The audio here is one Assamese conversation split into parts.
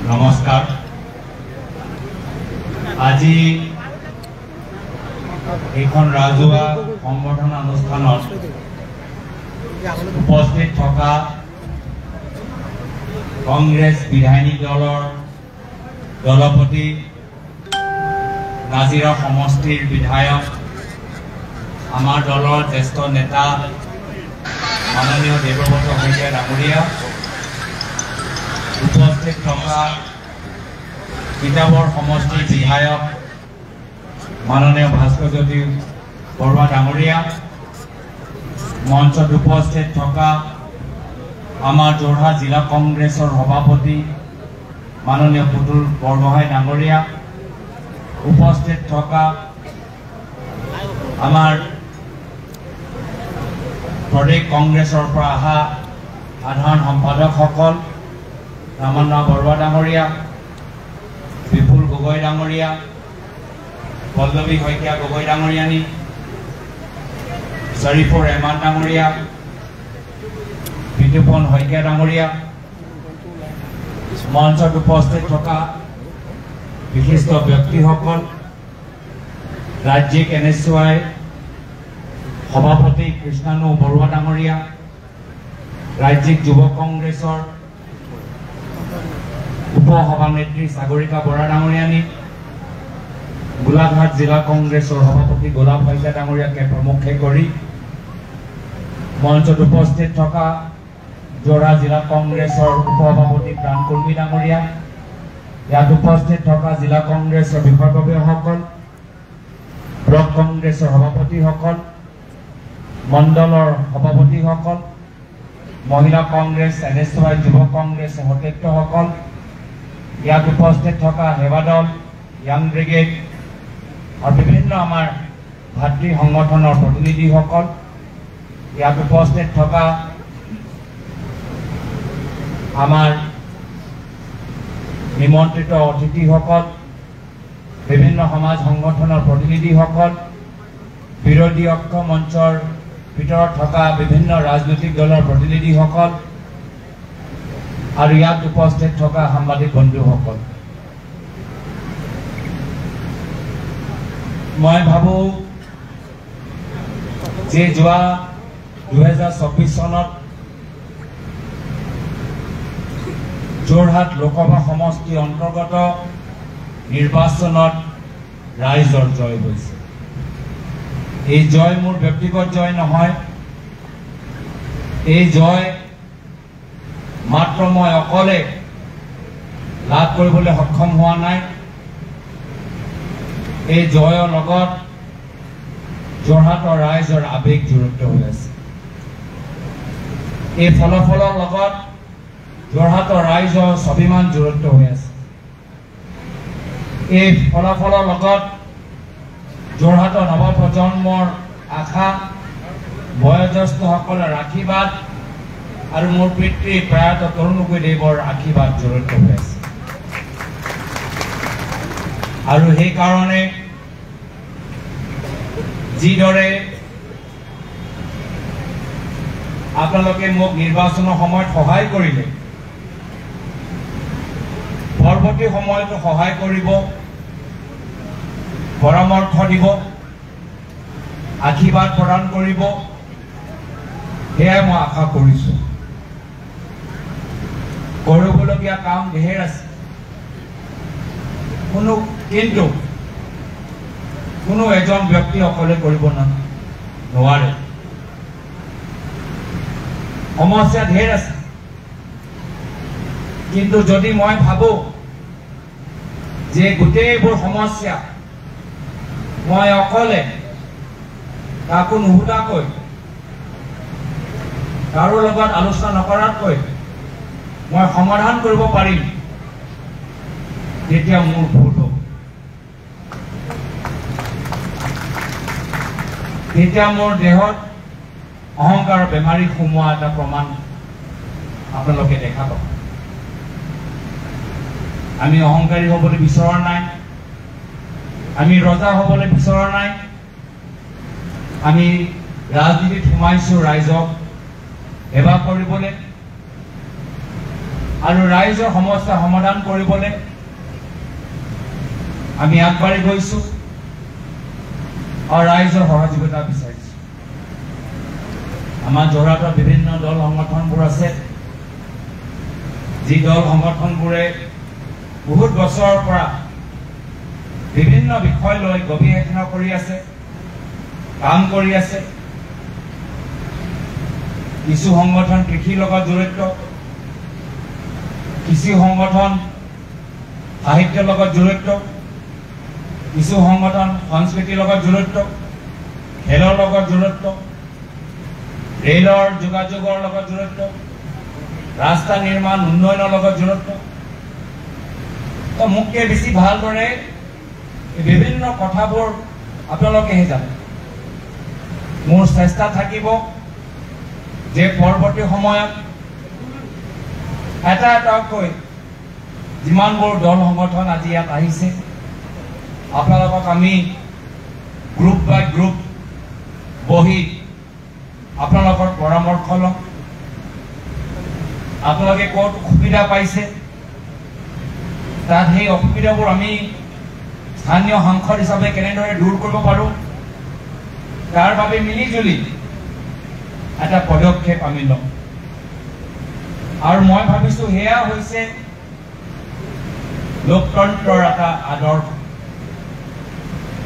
নমস্কাৰ আজি এইখন ৰাজহুৱা সম্বৰ্ধনা অনুষ্ঠানত উপস্থিত থকা কংগ্ৰেছ বিধায়িনী দলৰ দলপতি নাজিৰা সমষ্টিৰ বিধায়ক আমাৰ দলৰ জ্যেষ্ঠ নেতা মাননীয় দেৱব্ৰত শইকীয়া ডাঙৰীয়া উপস্থিত থকা কিতাপৰ সমষ্টিৰ বিধায়ক মাননীয় ভাস্কৰজ্যোতি বৰুৱা ডাঙৰীয়া মঞ্চত উপস্থিত থকা আমাৰ যোৰহাট জিলা কংগ্ৰেছৰ সভাপতি মাননীয় পুতুল বৰগোহাঁই ডাঙৰীয়া উপস্থিত থকা আমাৰ প্ৰদেশ কংগ্ৰেছৰ পৰা অহা সাধাৰণ সম্পাদকসকল ৰামান্না বৰুৱা ডাঙৰীয়া বিপুল গগৈ ডাঙৰীয়া পল্লৱী শইকীয়া গগৈ ডাঙৰীয়ানী শ্বৰীফুৰ ৰেহমান ডাঙৰীয়া বিতুপন শইকীয়া ডাঙৰীয়া মঞ্চত উপস্থিত থকা বিশিষ্ট ব্যক্তিসকল ৰাজ্যিক NSY সভাপতি কৃষ্ণানু বৰুৱা ডাঙৰীয়া ৰাজ্যিক যুৱ কংগ্ৰেছৰ উপ সভানেত্ৰী সাগৰিকা বৰা ডাঙৰীয়ানী গোলাঘাট জিলা কংগ্ৰেছৰ সভাপতি গোলাপ শইকীয়া ডাঙৰীয়াকে প্ৰমুখ্যে কৰি মঞ্চত উপস্থিত থকা যোৰহাট জিলা কংগ্ৰেছৰ উপ সভাপতি প্ৰাণকৰ্মী ডাঙৰীয়া ইয়াত উপস্থিত থকা জিলা কংগ্ৰেছৰ বিষয়ববীয়াসকল ব্লক কংগ্ৰেছৰ সভাপতিসকল মণ্ডলৰ সভাপতিসকল মহিলা কংগ্ৰেছ NSY যুৱ কংগ্ৰেছ সতীৰ্থসকল ইয়াত উপস্থিত থকা সেৱা দল য়াং ব্ৰিগেড আৰু বিভিন্ন আমাৰ ভাতৃ সংগঠনৰ প্ৰতিনিধিসকল ইয়াত উপস্থিত থকা আমাৰ নিমন্ত্ৰিত অতিথিসকল বিভিন্ন সমাজ সংগঠনৰ প্ৰতিনিধিসকল বিৰোধী ঐক্য মঞ্চৰ ভিতৰত থকা বিভিন্ন ৰাজনৈতিক দলৰ প্ৰতিনিধিসকল আৰু ইয়াত উপস্থিত থকা সাংবাদিক বন্ধুসকল মই ভাবো যে যোৱা 2024 চনত যোৰহাট লোকসভা সমষ্টি অন্তৰ্গত নিৰ্বাচনত ৰাইজৰ জয় হৈছে এই জয় মোৰ ব্যক্তিগত জয় নহয় এই জয় মাত্ৰ মই অকলে লাভ কৰিবলৈ সক্ষম হোৱা নাই এই জয়ৰ লগত যোৰহাটৰ ৰাইজৰ আবেগ জড়িত হৈ আছে এই ফলাফলৰ লগত যোৰহাটৰ ৰাইজৰ স্বাভিমান জড়িত হৈ আছে এই ফলাফলৰ লগত যোৰহাটৰ নৱপ্ৰজন্মৰ আশা বয়োজ্যেষ্ঠসকলৰ আশীৰ্বাদ আৰু মোৰ পিতৃ প্ৰয়াত তৰুণ গগৈদেৱৰ আশীৰ্বাদ জড়িত হৈ আছে আৰু সেইকাৰণে যিদৰে আপোনালোকে মোক নিৰ্বাচনৰ সময়ত সহায় কৰিলে পৰৱৰ্তী সময়তো সহায় কৰিব পৰামৰ্শ দিব আশীৰ্বাদ প্ৰদান কৰিব সেয়াই মই আশা কৰিছো কৰিবলগীয়া কাম ঢেৰ আছে কিন্তু কোনো এজন ব্যক্তি অকলে কৰিব নোৱাৰে সমস্যা ঢেৰ আছে কিন্তু যদি মই ভাবো যে গোটেইবোৰ সমস্যা মই অকলে কাকো নুসুধাকৈ কাৰো লগত আলোচনা নকৰাকৈ মই সমাধান কৰিব পাৰিম তেতিয়া মোৰ ভুল হ'ব তেতিয়া মোৰ দেহত অহংকাৰৰ বেমাৰী সোমোৱা এটা প্ৰমাণ আপোনালোকে দেখা পাব আমি অহংকাৰী হ'বলৈ বিচৰা নাই আমি ৰজা হ'বলৈ বিচৰা নাই আমি ৰাজনীতিত সোমাইছো ৰাইজক সেৱা কৰিবলৈ আৰু ৰাইজৰ সমস্যা সমাধান কৰিবলৈ আমি আগবাঢ়ি গৈছো আৰু ৰাইজৰ সহযোগিতা বিচাৰিছো। আমাৰ যোৰহাটত বিভিন্ন দল সংগঠনবোৰ আছে, যি দল সংগঠনবোৰে বহুত বছৰৰ পৰা বিভিন্ন বিষয় লৈ গৱেষণা কৰি আছে, কাম কৰি আছে। কিছু সংগঠন কৃষিৰ লগত জড়িত, কিছু সংগঠন সাহিত্যৰ লগত জড়িত, কিছু সংগঠন সংস্কৃতিৰ লগত জড়িত, খেলৰ লগত জড়িত, ৰেলৰ যোগাযোগৰ লগত জড়িত, ৰাস্তা নিৰ্মাণ উন্নয়নৰ লগত জড়িত। তো মোতকে বেছি ভালদৰে বিভিন্ন কথাবোৰ আপোনালোকেহে জানে। মোৰ চেষ্টা থাকিব যে পৰৱৰ্তী সময়ত এটা এটাকৈ যিমানবোৰ দল সংগঠন আজি ইয়াত আহিছে, আপোনালোকক আমি গ্ৰুপ বাই গ্ৰুপ বহি আপোনালোকৰ পৰামৰ্শ লম। আপোনালোকে ক'ত অসুবিধা পাইছে, তাত সেই অসুবিধাবোৰ আমি স্থানীয় সাংসদ হিচাপে কেনেদৰে দূৰ কৰিব পাৰোঁ, তাৰ বাবে মিলিজুলি এটা পদক্ষেপ আমি ল'ম। আৰু মই ভাবিছোঁ সেয়া হৈছে লোকতন্ত্ৰৰ এটা আদৰ্শ।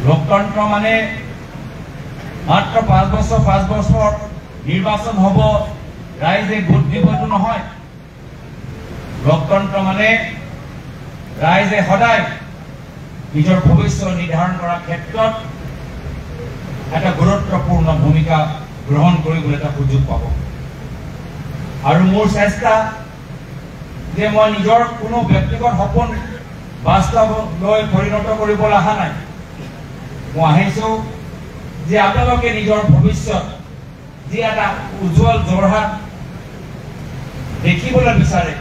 লোকতন্ত্ৰ মানে মাত্ৰ 5 বছৰ নিৰ্বাচন হ'ব, ৰাইজে ভোট দিবটো নহয়। লোকতন্ত্ৰ মানে ৰাইজে সদায় নিজৰ ভৱিষ্যত নিৰ্ধাৰণ কৰাৰ ক্ষেত্ৰত এটা গুৰুত্বপূৰ্ণ ভূমিকা গ্ৰহণ কৰিবলৈ এটা সুযোগ পাব। আৰু মোৰ চেষ্টা যে মই নিজৰ কোনো ব্যক্তিগত সপোন বাস্তৱলৈ পৰিণত কৰিবলৈ অহা নাই। মই আহিছোঁ যে আপোনালোকে নিজৰ ভৱিষ্যত যি এটা উজ্জ্বল যোৰহাট দেখিবলৈ বিচাৰে,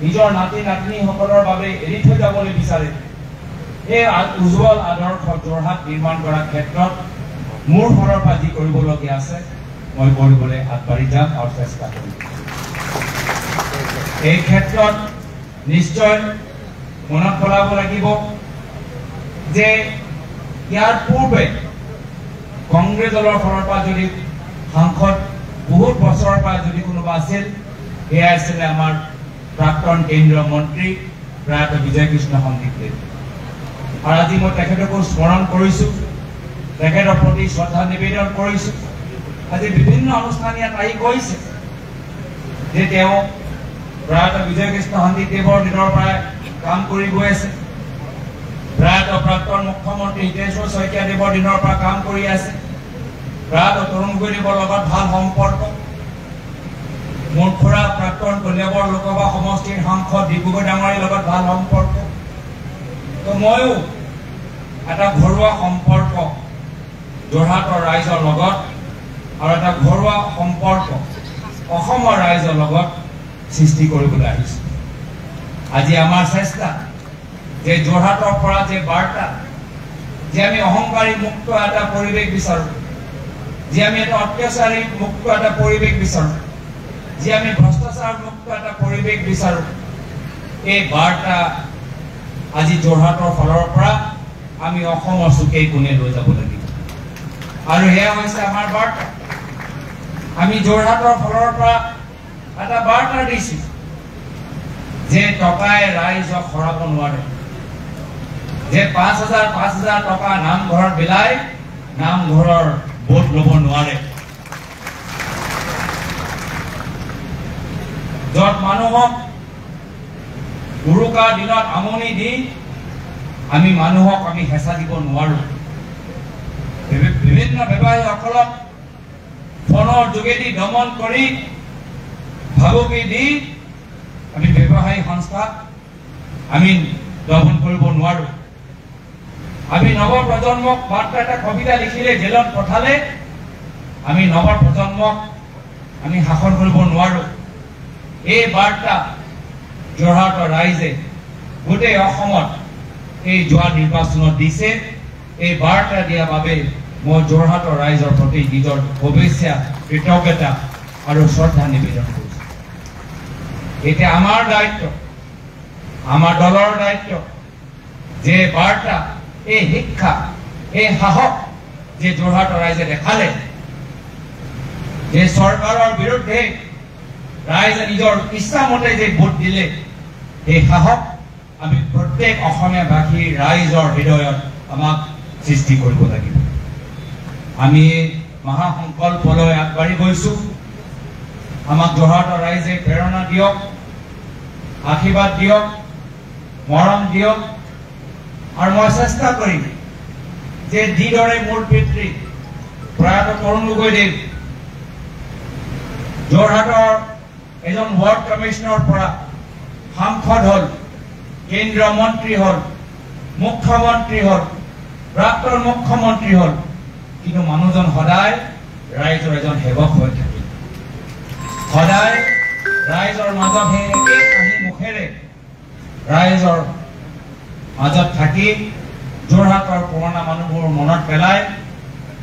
নিজৰ নাতি নাতনিসকলৰ বাবে এৰি থৈ যাবলৈ বিচাৰে, এই উজ্জ্বল আদৰ্শ যোৰহাট নিৰ্মাণ কৰাৰ ক্ষেত্ৰত মোৰ ফালৰ পৰা যি কৰিবলগীয়া আছে মই কৰিবলৈ আগবাঢ়ি যাম আৰু চেষ্টা কৰিম। এই ক্ষেত্ৰত নিশ্চয় মনত পেলাব লাগিব যে ইয়াৰ পূৰ্বে কংগ্ৰেছ দলৰ ফালৰ পৰা যদি সাংসদ বহুত বছৰৰ পৰা যদি কোনোবা আছিল, সেয়া আছিলে আমাৰ প্ৰাক্তন কেন্দ্ৰীয় মন্ত্ৰী প্ৰয়াত বিজয় কৃষ্ণ সন্দীপদেৱ। আৰু আজি মই তেখেতকো স্মৰণ কৰিছোঁ, তেখেতৰ প্ৰতি শ্ৰদ্ধা নিবেদন কৰিছোঁ। আজি বিভিন্ন অনুষ্ঠান ইয়াত আহি কৈছে যে তেওঁ প্ৰয়াত বিজয় কৃষ্ণ সন্দীপদেৱৰ দিনৰ পৰাই কাম কৰি গৈ আছে, প্ৰয়াত প্ৰাক্তন মুখ্যমন্ত্ৰী হিতেশ্বৰ শইকীয়াদেৱৰ দিনৰ পৰা কাম কৰি আছে, প্ৰয়াত তৰুণ গগৈদেৱৰ লগত ভাল সম্পৰ্ক, মোৰ খুৰা প্ৰাক্তন কলিয়াবৰ লোকসভা সমষ্টিৰ সাংসদ ডিব্ৰুগড় ডাঙৰীৰ লগত ভাল সম্পৰ্ক। তো ময়ো এটা ঘৰুৱা সম্পৰ্ক যোৰহাটৰ ৰাইজৰ লগত আৰু এটা ঘৰুৱা সম্পৰ্ক অসমৰ ৰাইজৰ লগত সৃষ্টি কৰিবলৈ আহিছোঁ। আজি আমাৰ চেষ্টা যে যোৰহাটৰ পৰা যে বাৰ্তা যে আমি অহংকাৰী মুক্ত এটা পৰিৱেশ বিচাৰোঁ, যে আমি এটা অত্যাচাৰী মুক্ত এটা পৰিৱেশ বিচাৰোঁ, যে আমি ভ্ৰষ্টাচাৰ মুক্ত এটা পৰিৱেশ বিচাৰোঁ, এই বাৰ্তা আজি যোৰহাটৰ ফালৰ পৰা আমি অসমৰ চুকে কোণে লৈ যাব লাগিব। আৰু সেয়া হৈছে আমাৰ বাৰ্তা। আমি যোৰহাটৰ ফালৰ পৰা এটা বাৰ্তা দিছোঁ যে টকাই ৰাইজক হৰাব নোৱাৰে, যে 5,000 টকা নামঘৰত বিলাই নামঘৰৰ ভোট ল'ব নোৱাৰে। য'ত মানুহক উৰুকাৰ দিনত আমনি দি আমি মানুহক আমি হেঁচা দিব নোৱাৰোঁ। বিভিন্ন ব্যৱসায়ীসকলক ফোনৰ যোগেদি দমন কৰি ভাবুকি দি আমি ব্যৱসায়ী সংস্থাক আমি দমন কৰিব নোৱাৰোঁ। আমি নৱপ্ৰজন্মক মাত্ৰ এটা কবিতা লিখিলে জেলত পঠালে আমি নৱপ্ৰজন্মক আমি শাসন কৰিব নোৱাৰোঁ। এই বাৰ্তা যোৰহাটৰ ৰাইজে গোটেই অসমত এই যোৱা নিৰ্বাচনত দিছে। এই বাৰ্তা দিয়াৰ বাবে মই যোৰহাটৰ ৰাইজৰ প্ৰতি নিজৰ শুভেচ্ছা কৃতজ্ঞতা আৰু শ্ৰদ্ধা নিবেদন কৰিছোঁ। এতিয়া আমাৰ দায়িত্ব, আমাৰ দলৰ দায়িত্ব যে বাৰ্তা, এই শিক্ষা, এই সাহস যে যোৰহাটৰ ৰাইজে দেখালে, যে চৰকাৰৰ বিৰুদ্ধে ৰাইজে নিজৰ ইচ্ছামতে যে ভোট দিলে, এই সাহস আমি প্ৰত্যেক অসমীয়া ভাষীৰ ৰাইজৰ হৃদয়ত আমাক সৃষ্টি কৰিব লাগিব। আমি মহাসংকল্পলৈ আগবাঢ়ি গৈছোঁ। আমাক যোৰহাটৰ ৰাইজে প্ৰেৰণা দিয়ক, আশীৰ্বাদ দিয়ক, মৰম দিয়ক। আৰু মই চেষ্টা কৰিম যে যিদৰে মোৰ পিতৃ প্ৰয়াত তৰুণ গগৈদেৱ যোৰহাটৰ এজন ৱাৰ্ড কমিশনৰ পৰা সাংসদ হ'ল, কেন্দ্ৰীয় মন্ত্ৰী হ'ল, মুখ্যমন্ত্ৰী হ'ল, প্ৰাক্তন মুখ্যমন্ত্ৰী হ'ল, কিন্তু মানুহজন সদায় ৰাইজৰ এজন সেৱক হৈ থাকিল। সদায় ৰাইজৰ মাজত সেই একে হাঁহি মুখেৰে ৰাইজৰ মাজত থাকি যোৰহাটৰ পুৰণা মানুহবোৰ মনত পেলাই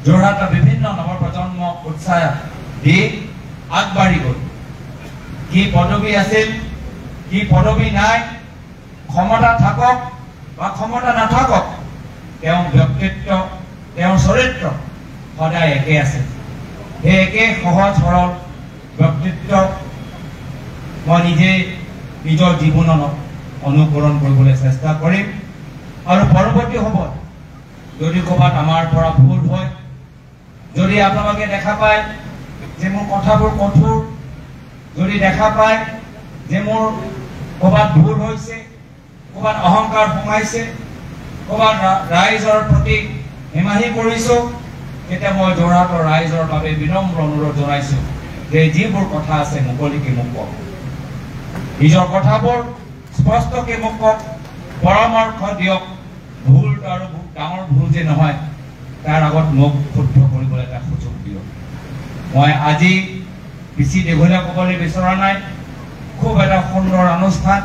যোৰহাটৰ বিভিন্ন নৱপ্ৰজন্মক উৎসাহ দি আগবাঢ়ি গ'ল। কি পদবী আছিল, কি পদবী নাই, ক্ষমতা থাকক বা ক্ষমতা নাথাকক, তেওঁৰ ব্যক্তিত্ব, তেওঁৰ চৰিত্ৰ সদায় একে আছে। সেই একে সহজ সৰল ব্যক্তিত্ব মই নিজে নিজৰ জীৱনত অনুকৰণ কৰিবলৈ চেষ্টা কৰিম। আৰু পৰৱৰ্তী সময়ত যদি ক'ৰবাত আমাৰ পৰা ভুল হয়, যদি আপোনালোকে দেখা পায় যে মোৰ কথাবোৰ কঠোৰ, যদি দেখা পায় যে মোৰ ক'ৰবাত ভুল হৈছে, ক'ৰবাত অহংকাৰ সোমাইছে, ক'ৰবাত ৰাইজৰ প্ৰতি হেমাহি কৰিছোঁ, তেতিয়া মই যোৰহাটৰ ৰাইজৰ বাবে বিনম্ৰ অনুৰোধ জনাইছোঁ যে যিবোৰ কথা আছে মুকলিকে মোক কওক, নিজৰ কথাবোৰ স্পষ্টকে মোক কওক, পৰামৰ্শ দিয়ক। ভুল আৰু ডাঙৰ ভুল যে নহয়, তাৰ আগত মোক শুদ্ধ কৰিবলৈ এটা সুযোগ দিয়ক। মই আজি বেছি দীঘলীয়া ক'বলৈ বিচৰা নাই। খুব এটা সুন্দৰ অনুষ্ঠান।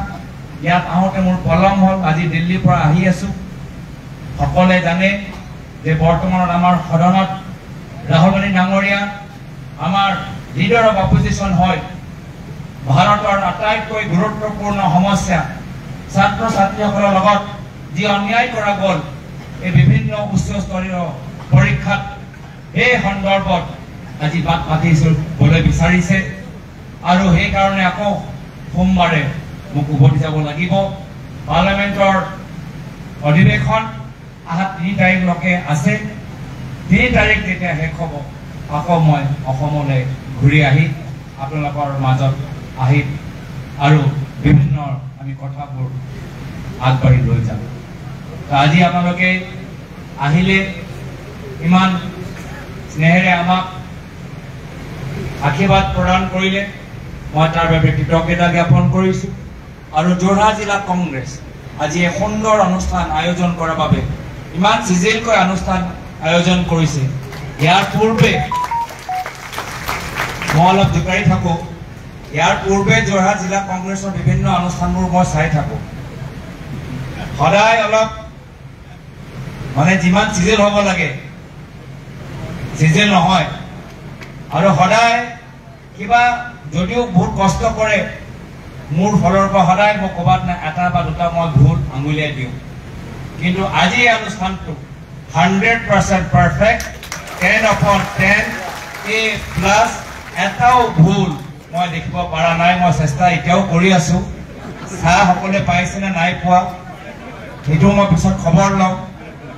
ইয়াত আহোঁতে মোৰ পলম হ'ল, আজি দিল্লীৰ পৰা আহি আছোঁ। সকলোৱে জানে যে বৰ্তমানত আমাৰ সদনত ৰাহুল গান্ধী ডাঙৰীয়া আমাৰ লিডাৰ অফ অপজিশ্যন হয়। ভাৰতৰ আটাইতকৈ গুৰুত্বপূৰ্ণ সমস্যা ছাত্ৰ ছাত্ৰীসকলৰ লগত যি অন্যায় কৰা গ'ল এই বিভিন্ন উচ্চস্তৰীয় পৰীক্ষাত, এই সন্দৰ্ভত আজি বাট পাতিবলৈ বিচাৰিছে। আৰু সেইকাৰণে আকৌ সোমবাৰে মোক উভতি যাব লাগিব। পাৰ্লামেণ্টৰ অধিৱেশন অহা 3 তাৰিখলৈকে আছে। 3 তাৰিখ যেতিয়া শেষ হ'ব, আকৌ মই অসমলৈ ঘূৰি আহি আপোনালোকৰ মাজত আহিম আৰু বিভিন্ন আমি কথাবোৰ আগবাঢ়ি লৈ যাম। আজি আপোনালোকে আহিলে, ইমান স্নেহেৰে আমাক আশীৰ্বাদ প্ৰদান কৰিলে, মই তাৰ বাবে কৃতজ্ঞতা জ্ঞাপন কৰিছোঁ। আৰু যোৰহাট জিলা কংগ্ৰেছ আজি এক সুন্দৰ অনুষ্ঠান আয়োজন কৰাৰ বাবে ইমান চিজিলকৈ অনুষ্ঠান আয়োজন কৰিছে। ইয়াৰ পূৰ্বে মই অলপ জোকাৰি থাকোঁ, ইয়াৰ পূৰ্বে যোৰহাট জিলা কংগ্ৰেছৰ বিভিন্ন অনুষ্ঠানবোৰ মই চাই থাকোঁ। সদায় অলপ মানে যিমান চিজিল হ'ব লাগে চিজিল নহয়। আৰু সদায় কিবা যদিও বহুত কষ্ট কৰে, মোৰ ফালৰ পৰা সদায় মই ক'ৰবাত এটা বা দুটা মই ভুল আঙুলিয়াই দিওঁ। কিন্তু আজি এই অনুষ্ঠানটো 100% পাৰফেক্ট, 10/10 A+। এটাও ভুল মই দেখিব পৰা নাই। মই চেষ্টা এতিয়াও কৰি আছোঁ। চাহ সকলোৱে পাইছেনে নাই পোৱা সেইটো মই পিছত খবৰ লওঁ।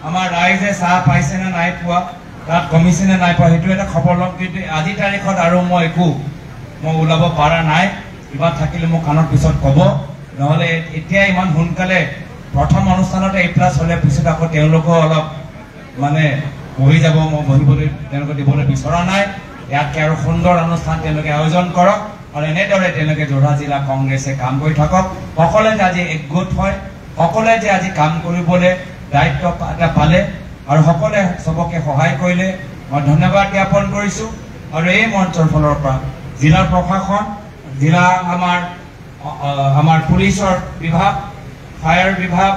আমাৰ ৰাইজে চাহ পাইছেনে নাই পোৱা, তাত কমিছেনে নাই পোৱা, সেইটো এটা খবৰ ল'ম। কিন্তু আজি তাৰিখত আৰু মই একো ওলাব পৰা নাই। কিবা থাকিলে মোক কাণৰ পিছত ক'ব, নহ'লে এতিয়া ইমান সোনকালে প্ৰথম অনুষ্ঠানতে A+ হ'লে পিছত আকৌ তেওঁলোকো অলপ মানে বহি যাব। মই বহিবলৈ তেওঁলোকে দিবলৈ বিচৰা নাই। ইয়াতকৈ আৰু সুন্দৰ অনুষ্ঠান তেওঁলোকে আয়োজন কৰক আৰু এনেদৰে তেওঁলোকে যোৰহাট জিলা কংগ্ৰেছে কাম কৰি থাকক। সকলোৱে যে আজি একগোট হয়, সকলোৱে যে আজি কাম কৰিবলৈ দায়িত্ব এটা পালে আৰু সকলোৱে চবকে সহায় কৰিলে, মই ধন্যবাদ জ্ঞাপন কৰিছোঁ। আৰু এই মঞ্চৰ ফালৰ পৰা জিলা প্ৰশাসন, জিলা আমাৰ পুলিচৰ বিভাগ, ফায়াৰ বিভাগ,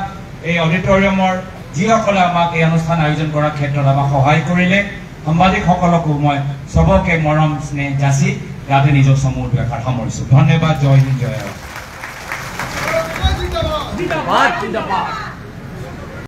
এই অডিটৰিয়ামৰ যিসকলে আমাক এই অনুষ্ঠান আয়োজন কৰাৰ ক্ষেত্ৰত আমাক সহায় কৰিলে, সাংবাদিকসকলকো মই চবকে মৰম স্নেহ যাচি ইয়াতে নিজৰ চমু এষাৰ সামৰিছোঁ ধন্যবাদ জয় হিন্দ জয় জিন্দাবাদ জিন্দাবাদ